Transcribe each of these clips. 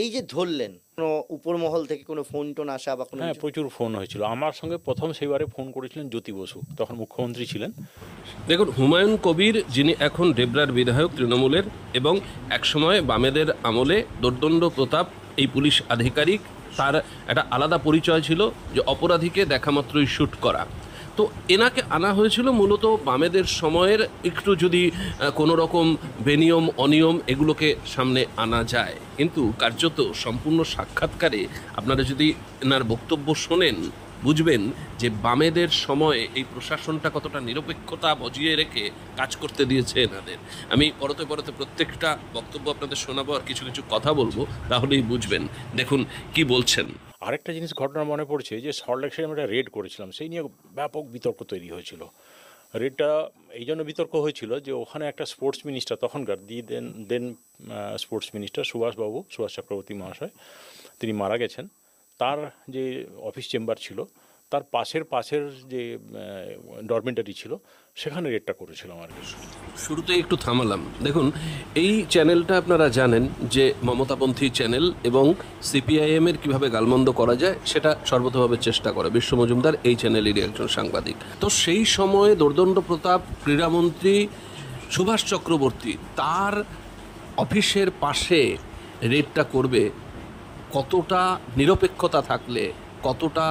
এই যে ধরলেন, কোনো উপর মহল থেকে কোনো ফোন টোন আসা বা কোনো হ্যাঁ, কিছু? প্রচুর ফোন হয়েছিল। আমার সঙ্গে প্রথম সেইবারে ফোন করেছিলেন জ্যোতি বসু, তখন মুখ্যমন্ত্রী ছিলেন। দেখুন, হুমায়ুন কবির যিনি এখন ডেবরার বিধায়ক তৃণমূলের, এবং একসময় বামেদের আমলে দোর্দণ্ড প্রতাপ এই পুলিশ আধিকারিক, তার একটা আলাদা পরিচয় ছিল যে অপরাধীকে দেখামাত্রই শ্যুট করা। তো এনাকে আনা হয়েছিল মূলত বামেদের সময়ের, একটু যদি কোনো রকম বেনিয়ম অনিয়ম এগুলোকে সামনে আনা যায়। কিন্তু কার্যত সম্পূর্ণ সাক্ষাৎকারে আপনারা যদি এনার বক্তব্য শোনেন, বুঝবেন যে বামেদের সময়ে এই প্রশাসনটা কতটা নিরপেক্ষতা বজিয়ে রেখে কাজ করতে দিয়েছে এনাদের। আমি পরতে পরতে প্রত্যেকটা বক্তব্য আপনাদের শোনাবো আর কিছু কিছু কথা বলবো, তাহলেই বুঝবেন। দেখুন কি বলছেন। আরেকটা জিনিস ঘটনা মনে পড়ছে, যে সল্টলেক সিটি আমরা রেড করেছিলাম, সেই নিয়ে ব্যাপক বিতর্ক তৈরি হয়েছিল। রেডটা এই জন্য বিতর্ক হয়েছিল যে ওখানে একটা স্পোর্টস মিনিস্টার, তখনকার দেন স্পোর্টস মিনিস্টার সুভাষ চক্রবর্তী মহাশয়, তিনি মারা গেছেন। তার যে অফিস চেম্বার ছিল, তার পাশের যে ডরমেন্টারি ছিল, সেখানে রেডটা করেছিলাম আর কি। শুরুতে একটু থামালাম। দেখুন, এই চ্যানেলটা আপনারা জানেন যে মমতাপন্থী চ্যানেল, এবং সিপিআইএম এর কীভাবে গালমন্দ করা যায় সেটা সর্বতভাবে চেষ্টা করে বিশ্ব মজুমদার, এই চ্যানেলেরই একজন সাংবাদিক। তো সেই সময়ে দোর্দণ্ড প্রতাপ ক্রীড়ামন্ত্রী সুভাষ চক্রবর্তী তার অফিসের পাশে রেডটা করবে, কতটা নিরপেক্ষতা থাকলে, কতটা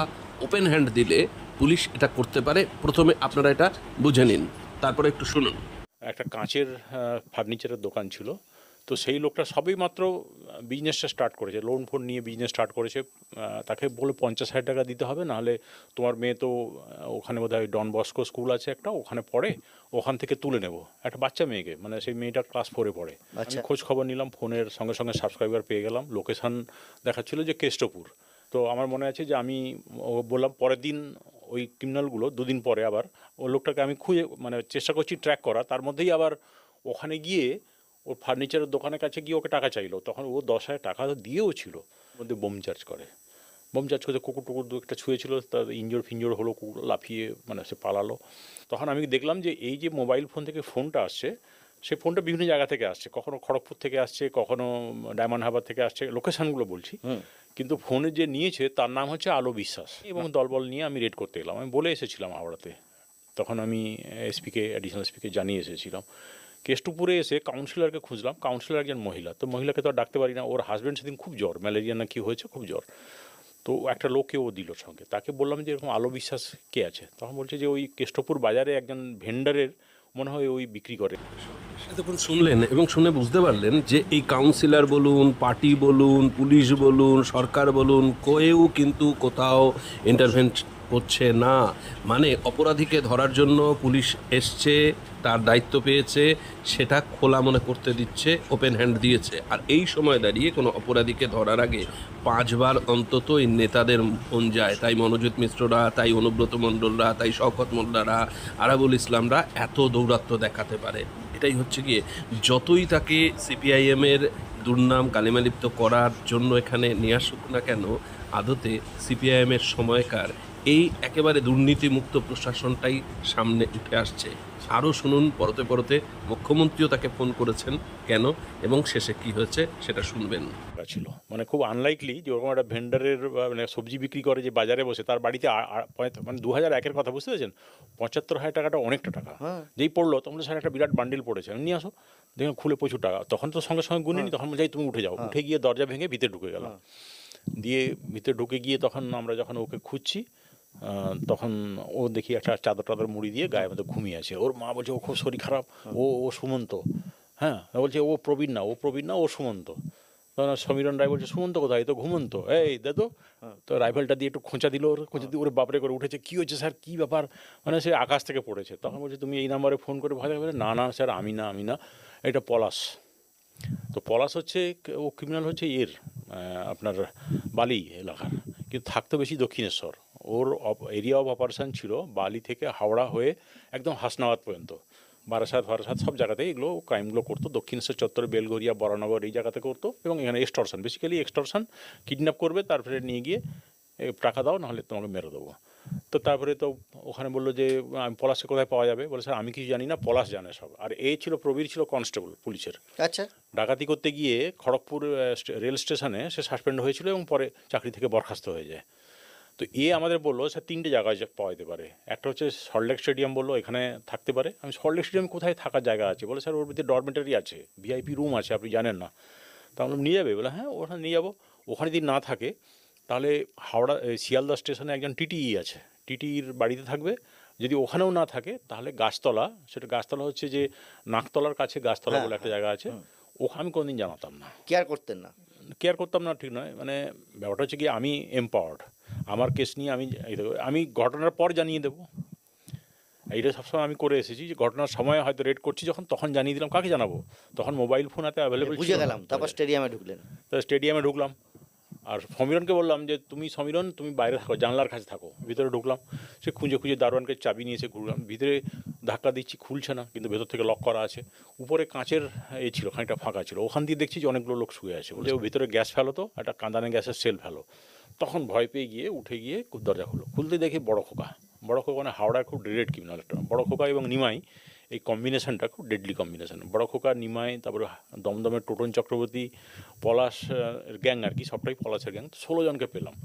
ওপেন হ্যান্ড দিলে পুলিশ এটা করতে পারে, প্রথমে আপনারা এটা বুঝে নিন, তারপরে একটু শুনুন। একটা কাঁচের ফার্নিচারের দোকান ছিল। তো সেই লোকটা সবেই মাত্র বিজনেসটা স্টার্ট করেছে, লোন ফোন নিয়ে বিজনেস স্টার্ট করেছে। তাকে বলে 50,000 টাকা দিতে হবে, নাহলে তোমার মেয়ে তো ওখানে বোধহয় ডন বস্কো স্কুল আছে একটা, ওখানে পড়ে, ওখান থেকে তুলে নেব। একটা বাচ্চা মেয়েকে, মানে সেই মেয়েটা ক্লাস 4-এ পড়ে। আমি খোঁজ খবর নিলাম, ফোনের সঙ্গে সঙ্গে সাবস্ক্রাইবার পেয়ে গেলাম, লোকেশান দেখাচ্ছিল যে কেষ্টপুর। তো আমার মনে আছে যে আমি বললাম, পরের দিন ওই ক্রিমিনালগুলো 2 দিন পরে আবার ওই লোকটাকে আমি খুঁজে, মানে চেষ্টা করছি ট্র্যাক করা, তার মধ্যেই আবার ওখানে গিয়ে ওর ফার্নিচারের দোকানের কাছে গিয়ে ওকে টাকা চাইলো। তখন ও 10,000 টাকা দিয়েও ছিল, মধ্যে বোম চার্জ করতে কুকুর টুকুর দু একটা ছুঁয়েছিল, তার ফিঞ্জোর হলো, কুকুর লাফিয়ে মানে সে পালালো। তখন আমি দেখলাম যে এই যে মোবাইল ফোন থেকে ফোনটা আসছে, সে ফোনটা বিভিন্ন জায়গা থেকে আসছে, কখনো খড়গপুর থেকে আসছে, কখনো ডায়মন্ড হারবার থেকে আসছে, লোকেশানগুলো বলছি। কিন্তু ফোনে যে নিয়েছে তার নাম হচ্ছে আলো বিশ্বাস, এবং দলবল নিয়ে আমি রেড করতে গেলাম। আমি বলে এসেছিলাম হাওড়াতে, তখন আমি অ্যাডিশনাল এসপিকে জানিয়ে এসেছিলাম। কেষ্টপুরে এসে কাউন্সিলরকে খুঁজলাম, কাউন্সিলর একজন মহিলা, তো মহিলাকে তো আর ডাকতে পারি না, ওর হাজব্যান্ড সেদিন খুব জ্বর, ম্যালেরিয়া না কি হয়েছে, খুব জ্বর। তো একটা লোককে ও দিল সঙ্গে, তাকে বললাম যে এরকম আলো বিশ্বাস কে আছে, তখন বলছে যে ওই কেষ্টপুর বাজারে একজন ভেন্ডারের মনে হয় ওই বিক্রি করে। এতক্ষণ শুনলেন এবং শুনে বুঝতে পারলেন যে এই কাউন্সিলর বলুন, পার্টি বলুন, পুলিশ বলুন, সরকার বলুন, কেউ কিন্তু কোথাও ইন্টারভেন্ট করছে না। মানে অপরাধীকে ধরার জন্য পুলিশ এসছে, তার দায়িত্ব পেয়েছে, সেটা খোলা মনে করতে দিচ্ছে, ওপেন হ্যান্ড দিয়েছে। আর এই সময় দাঁড়িয়ে কোনো অপরাধীকে ধরার আগে 5 বার অন্তত এই নেতাদের ফোন যায়। তাই মনোজিৎ মিশ্ররা, তাই অনুব্রত মণ্ডলরা, তাই শওকত মোল্লারা, আরাবুল ইসলামরা এত দৌরাত্ম্য দেখাতে পারে। এটাই হচ্ছে গিয়ে, যতই তাকে সিপিআইএমের দুর্নাম কালিমালিপ্ত করার জন্য এখানে নিয়ে আসুক না কেন, আদতে সিপিআইএমের সময়কার এই একেবারে দুর্নীতিমুক্ত প্রশাসনটাই সামনে উঠে আসছে। আরও শুনুন, পরতে পরতে মুখ্যমন্ত্রীও তাকে ফোন করেছেন কেন, এবং শেষে কি হয়েছে সেটা শুনবেন। ছিল মানে খুব আনলাইকলি যে ওরকম একটা ভেন্ডারের, মানে সবজি বিক্রি করে যে বাজারে বসে, তার বাড়িতে মানে 2001-এর কথা, বুঝতে পেরেছেন, 75,000 টাকাটা অনেকটা টাকা। যেই পড়লো তখন তো স্যার একটা বিরাট বান্ডিল পড়েছে, নিয়ে আসো, দেখুন খুলে প্রচুর টাকা। তখন তো সঙ্গে সঙ্গে গুনিনি, তখন যাই তুমি উঠে যাও, উঠে গিয়ে দরজা ভেঙে ভিতরে ঢুকে গেলাম। দিয়ে ভিতরে ঢুকে গিয়ে তখন আমরা যখন ওকে খুঁজছি, তখন ও দেখি একটা চাদর টাদর মুড়ি দিয়ে গায়ের মধ্যে ঘুমিয়ে আছে। ওর মা বলছে ও খুব শরীর খারাপ, ও সুমন্ত। হ্যাঁ, বলছে ও প্রবীণ না, ও সুমন্ত। তখন সমীরণ রায় বলছে সুমন্ত কোথায়, তো ঘুমন্ত, এই দে তো রাইফেলটা দিয়ে একটু খোঁচা দিল, খোঁচা দিয়ে ওরে বাপরে করে উঠেছে, কী হয়েছে স্যার, কী ব্যাপার, মানে সে আকাশ থেকে পড়েছে। তখন বলছে তুমি এই নাম্বারে ফোন করে ভয় দেখাবে? না স্যার, আমি না, এটা পলাশ। তো পলাশ হচ্ছে, ও ক্রিমিনাল হচ্ছে আপনার বালি এলাকার, কিন্তু থাকতো বেশি দক্ষিণেশ্বর। ওর এরিয়া অফ অপারেশন ছিল বালি থেকে হাওড়া হয়ে একদম হাসনাবাদ পর্যন্ত, বারাসাত সব জায়গাতেই এগুলো ক্রাইমগুলো করতো। দক্ষিণেশ্বর চত্বরে, বেলগড়িয়া, বরানগর এই জায়গাতে করতো, এবং এখানে বেসিক্যালি এক্সটর্শন, কিডন্যাপ করবে, তারপরে নিয়ে গিয়ে টাকা দাও, নাহলে তোমাকে মেরে দেবো। তো তারপরে তো ওখানে বললো যে আমি পলাশকে কোথায় পাওয়া যাবে, বলে স্যার আমি কিছু জানি না, পলাশ জানে সব। আর ছিল প্রবীর, ছিল কনস্টেবল পুলিশের, আচ্ছা, ডাকাতি করতে গিয়ে খড়গপুর রেল স্টেশনে সে সাসপেন্ড হয়েছিল এবং পরে চাকরি থেকে বরখাস্ত হয়ে যায়। তো আমাদের বললো স্যার 3টে জায়গায় পাওয়া যেতে পারে, একটা হচ্ছে সল্টলেক স্টেডিয়াম, বললো এখানে থাকতে পারে। আমি সল্টলেক স্টেডিয়াম কোথায় থাকার জায়গা আছে, বলে স্যার ওর ভিতরে ডরমেটারি আছে, ভিআইপি রুম আছে, আপনি জানেন না। তা বললাম নিয়ে যাবে, বলে হ্যাঁ ওখানে নিয়ে যাবো। ওখানে যদি না থাকে তাহলে হাওড়া শিয়ালদা স্টেশনে একজন টিটিই আছে, টিটির বাড়িতে থাকবে। যদি ওখানেও না থাকে তাহলে গাছতলা, সেটা গাছতলা হচ্ছে যে নাকতলার কাছে গাছতলা বলে একটা জায়গা আছে, ওখানে আমি কোনোদিন জানাতাম না, কেয়ার করতেন না। কেয়ার করতাম না ঠিক নয়, মানে ব্যাপারটা হচ্ছে কি আমি এম্পাওয়ার্ড, আমার কেস নিয়ে আমি ঘটনার পর জানিয়ে দেবো, এইটা সবসময় আমি করে এসেছি যে ঘটনার সময় হয়তো রেড করছি যখন, তখন জানিয়ে দিলাম, কাকে জানাবো, তখন মোবাইল ফোন এত অ্যাভেলেবল বুঝে গেলাম, তারপর স্টেডিয়ামে ঢুকলেন। তো স্টেডিয়ামে ঢুকলাম, আর সমীরণকে বললাম যে সমীরণ তুমি বাইরে থাকো, জানলার কাছে থাকো। ভিতরে ঢুকলাম, সে খুঁজে খুঁজে দারোয়ানকে চাবি নিয়ে এসে ঘুরলাম, ভিতরে ধাক্কা দিচ্ছি, খুলছে না, কিন্তু ভেতর থেকে লক করা আছে। উপরে কাঁচের ছিল, খানিকটা ফাঁকা ছিল, ওখান দিয়ে দেখছি যে অনেকগুলো লোক শুয়ে আছে, বলে ও ভিতরে গ্যাস ফেলো, তো একটা কাঁদানে গ্যাসের সেল ফেলো। তখন ভয় পেয়ে গিয়ে উঠে গিয়ে দরজা খুলতে দেখি বড় খোকা মানে হাওড়ার খুব ডিরেক্ট ক্রিমিনাল একটা, বড় খোকা এবং নিমাই, এই কম্বিনেশনটা খুব ডেডলি কম্বিনেশন। বড় খোকা, নিমাই, তারপরে দমদমের টোটন চক্রবর্তী, পলাশ গ্যাং আর কি, সবটাই পলাশের গ্যাং। 16 জনকে পেলাম,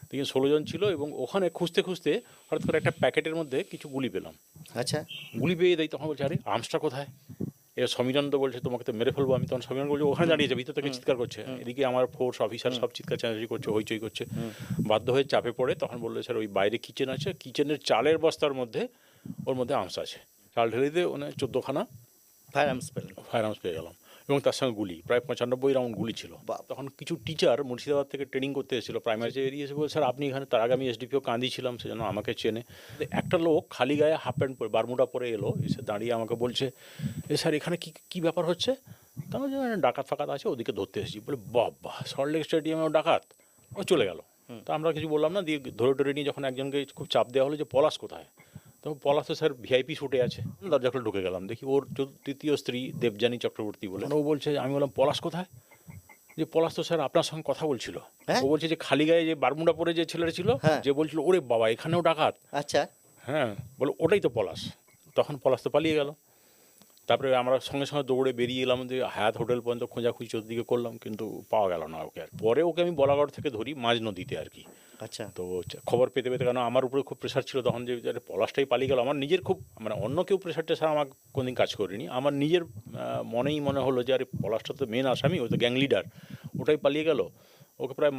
দেখি 16 জন ছিল। এবং ওখানে খুঁজতে খুঁজতে হঠাৎ করে একটা প্যাকেটের মধ্যে কিছু গুলি পেলাম। আচ্ছা, গুলি পেয়ে দেয়, তখন বলছে আরে আর্মসটা কোথায়? এবার সমীরণ তো বলছে তোমাকে তো মেরে ফেলবো আমি। তখন সমীরণ বলছে ওখানে দাঁড়িয়েছে, ভিতর থেকে চিৎকার করছে, এদিকে আমার ফোর্স অফিসার সব চিৎকার চেঁচামেচি করছে, হইচই করছে। বাধ্য হয়ে চাপে পড়ে তখন বললো স্যার ওই বাইরে কিচেন আছে, কিচেনের চালের বস্তার মধ্যে ওর মধ্যে আর্মস আছে। চাল ঢেলে দিয়ে 14খানা ফায়ার আর্মস পেলেন। ফায়ার আর্মস পেয়ে গেলাম, এবং তার সঙ্গে গুলি, প্রায় 95 রাউন্ড গুলি ছিল। তখন কিছু টিচার মুর্শিদাবাদ থেকে ট্রেনিং করতে এসেছিলো, প্রাইমারি বেরিয়ে এসে বলে স্যার আপনি এখানে, তার আগে আমি এসডিপিও কান্দি ছিলাম, সেজন্য আমাকে চেনে। একটা লোক খালি গায়ে হাফ প্যান্ট পরে বারমুডা পরে এলো, এসে দাঁড়িয়ে আমাকে বলছে স্যার এখানে কী ব্যাপার হচ্ছে? তাহলে ডাকাত ফাকাত আছে, ওদিকে ধরতে এসেছি। বলে বাবা, সল্টলেক স্টেডিয়ামেও ডাকাত! ও চলে গেল। তা আমরা কিছু বললাম না, দিয়ে ধরে নিয়ে যখন একজনকে খুব চাপ দেওয়া হলো যে পলাশ কোথায়, তো পলাশ তো স্যার ভিআইপি শুটে আছে। দরজা খুলে ঢুকে গেলাম, দেখি ওর তৃতীয় স্ত্রী দেবযানী চক্রবর্তী বলে, ও বলছে, আমি বললাম পলাশ কোথায়? যে পলাশ তো স্যার আপনার সঙ্গে কথা বলছিল। ও বলছে যে খালি গায়ে যে বারমুডা পরে যে ছেলেটা ছিল, যে বলছিল ওরে বাবা এখানেও ডাকাত। আচ্ছা, হ্যাঁ, বলো ওটাই তো পলাশ। তখন পলাশ তো পালিয়ে গেল। তারপরে আমরা সঙ্গে সঙ্গে দৌড়ে বেরিয়ে এলাম, যে হায়াত হোটেল পর্যন্ত খোঁজাখুঁজি চতুর্দিকে করলাম, কিন্তু পাওয়া গেল না ওকে। আর পরে ওকে আমি বলাগড় থেকে ধরি মাঝ নদীতে আর কি। আচ্ছা, তো খবর পেতে পেতে, কারণ আমার উপরে খুব প্রেশার ছিল তখন, যে পলাশটাই পালিয়ে গেল। আমার নিজের খুব, মানে অন্য কেউ প্রেশার টেশার আমার কোনোদিন কাজ করিনি, আমার নিজের মনে হলো যে আরে পলাশটা তো মেন আসামি, ওই তো গ্যাং লিডার, ওটাই পালিয়ে গেল। ওকে প্রায়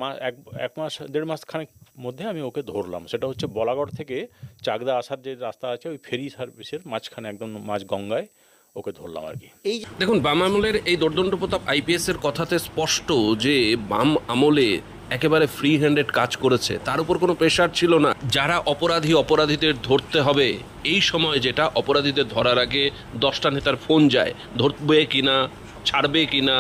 এক মাস 1.5 মাস খানেক মধ্যে আমি ওকে ধরলাম। সেটা হচ্ছে বলাগড় থেকে চাকদা আসার যে রাস্তা আছে, ওই ফেরি সার্ভিসের মাঝখানে, একদম মাঝ গঙ্গায় ওকে ধরলাম আর কি। এই দেখুন, বাম আমলের এই দোর্দণ্ড প্রতাপ আইপিএস এর কথাতে স্পষ্ট যে বাম আমলে একেবারে ফ্রি হ্যান্ডেড কাজ করেছে, তার উপর কোনো প্রেশার ছিল না। যারা অপরাধীদের ধরতে হবে, এই সময় যেটা অপরাধীদের ধরার আগে 10টা নেতার ফোন যায়, ধরবে কিনা, ছাড়বে কিনা,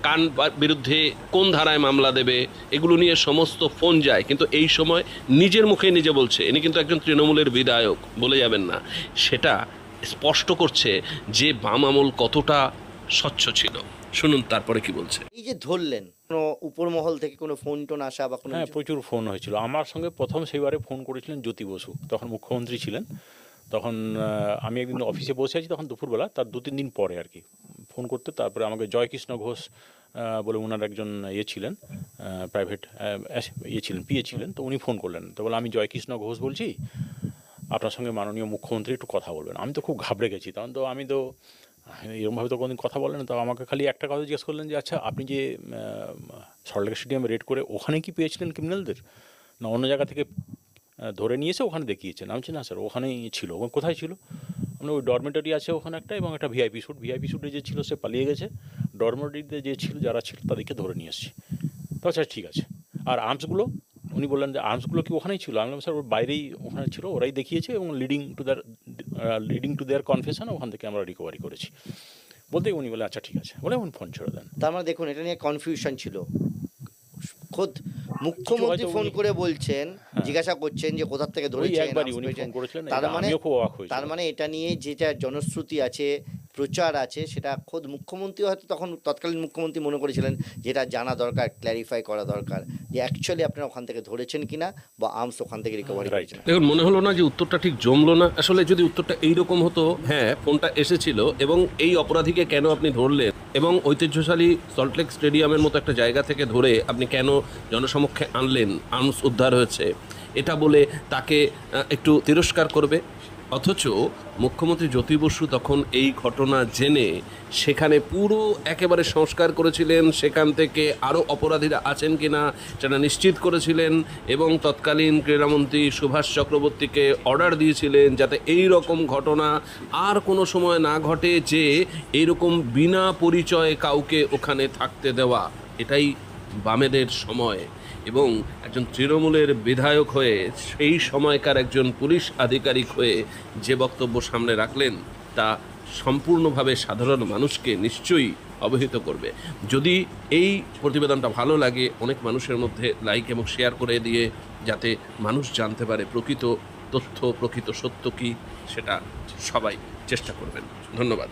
কার বিরুদ্ধে কোন ধারায় মামলা দেবে, এগুলো নিয়ে সমস্ত ফোন যায়। কিন্তু এই সময় নিজের মুখে নিজে বলছে, ইনি কিন্তু একজন তৃণমূলের বিধায়ক, বলে যাবেন না। সেটা স্পষ্ট করছে যে বাম আমল কতটা স্বচ্ছ ছিল। শুনুন তারপরে কি বলছে। এই যে ধরলেন, কোনো উপর মহল থেকে কোনো ফোন টোন আসা বা কোনো হ্যাঁ, কিছু? প্রচুর ফোন হয়েছিল। আমার সঙ্গে প্রথম সেইবারে ফোন করেছিলেন জ্যোতি বসু, তখন মুখ্যমন্ত্রী ছিলেন। তখন আমি একদিন অফিসে বসে আছি, তখন দুপুরবেলা, তার 2-3 দিন পরে আর কি ফোন করতে। তারপরে আমাকে জয়কৃষ্ণ ঘোষ বলে ওনার একজন ছিলেন, প্রাইভেট ছিলেন, পিএ ছিলেন, তো উনি ফোন করলেন। তো বলে আমি জয়কৃষ্ণ ঘোষ বলছি, আপনার সঙ্গে মাননীয় মুখ্যমন্ত্রী একটু কথা বলবেন। আমি তো খুব ঘাবড়ে গেছি, তখন তো আমি তো এরকমভাবে তো কোনোদিন কথা বলেন। তো আমাকে খালি একটা কথা জিজ্ঞেস করলেন যে আচ্ছা আপনি যে সল্টলেক স্টেডিয়ামে রেড করে ওখানে কি পেয়েছিলেন ক্রিমিনালদের, না অন্য জায়গা থেকে ধরে নিয়েছে ওখানে দেখিয়েছেন? আমি বলছি না স্যার, ওখানেই ছিল। ওখানে কোথায় ছিল? মানে ওই ডরমেটরি আছে ওখানে একটা, এবং একটা ভিআইপি শ্যুটে যে ছিল সে পালিয়ে গেছে, ডরমেটরিতে যে ছিল, যারা ছিল তাদেরকে ধরে নিয়ে এসেছি। তো আচ্ছা ঠিক আছে। আর আর্মসগুলো? উনি বললেন যে আর্মসগুলো কি ওখানেই ছিল? আমি বললাম স্যার ওর বাইরেই ওখানে ছিল, ওরাই দেখিয়েছে, এবং লিডিং টু দেয়ার কনফেশন ওখান থেকে আমরা রিকভারি করেছি। বলতে উনি বলে আচ্ছা ঠিক আছে, বলে উনি ফোন ছেড়ে দেন। তার মানে দেখুন, এটা নিয়ে কনফিউশন ছিল। খোদ মুখ্যমন্ত্রী ফোন করে বলছেন, জিজ্ঞাসা করছেন যে কোথা থেকে ধরেছেন। তার মানে এটা নিয়ে যেটা জনশ্রুতি আছে, প্রচার আছে, সেটা খোদ মুখ্যমন্ত্রী হয়তো তখন তৎকালীন মুখ্যমন্ত্রী মনে করেছিলেন যেটা জানা দরকার, ক্ল্যারিফাই করা দরকার, যে অ্যাকচুয়ালি আপনারা ওখান থেকে ধরেছেন কিনা বা আর্মস ওখান থেকে রিকভারি Right. করেছেন। দেখুন, মনে হলো না যে উত্তরটা ঠিক জমলো না। আসলে যদি উত্তরটা এইরকম হতো, হ্যাঁ ফোনটা এসেছিল এবং এই অপরাধীকে কেন আপনি ধরলেন এবং ঐতিহ্যশালী সল্টলেক স্টেডিয়ামের মতো একটা জায়গা থেকে ধরে আপনি কেন জনসমক্ষে আনলেন, আর্মস উদ্ধার হয়েছে, এটা বলে তাকে একটু তিরস্কার করবে। অথচ মুখ্যমন্ত্রী জ্যোতি বসু তখন এই ঘটনা জেনে সেখানে পুরো একেবারে সংস্কার করেছিলেন, সেখান থেকে আরও অপরাধীরা আছেন কিনা সেটা নিশ্চিত করেছিলেন এবং তৎকালীন ক্রীড়ামন্ত্রী সুভাষ চক্রবর্তীকে অর্ডার দিয়েছিলেন যাতে এই রকম ঘটনা আর কোনো সময় না ঘটে, যে এইরকম বিনা পরিচয়ে কাউকে ওখানে থাকতে দেওয়া। এটাই বামেদের সময়। এবং একজন তৃণমূলের বিধায়ক হয়ে সেই সময়কার একজন পুলিশ আধিকারিক হয়ে যে বক্তব্য সামনে রাখলেন তা সম্পূর্ণভাবে সাধারণ মানুষকে নিশ্চয়ই অবহিত করবে। যদি এই প্রতিবেদনটা ভালো লাগে, অনেক মানুষের মধ্যে লাইক এবং শেয়ার করে দিয়ে যাতে মানুষ জানতে পারে প্রকৃত তথ্য, প্রকৃত সত্য কী, সেটা সবাই চেষ্টা করবেন। ধন্যবাদ।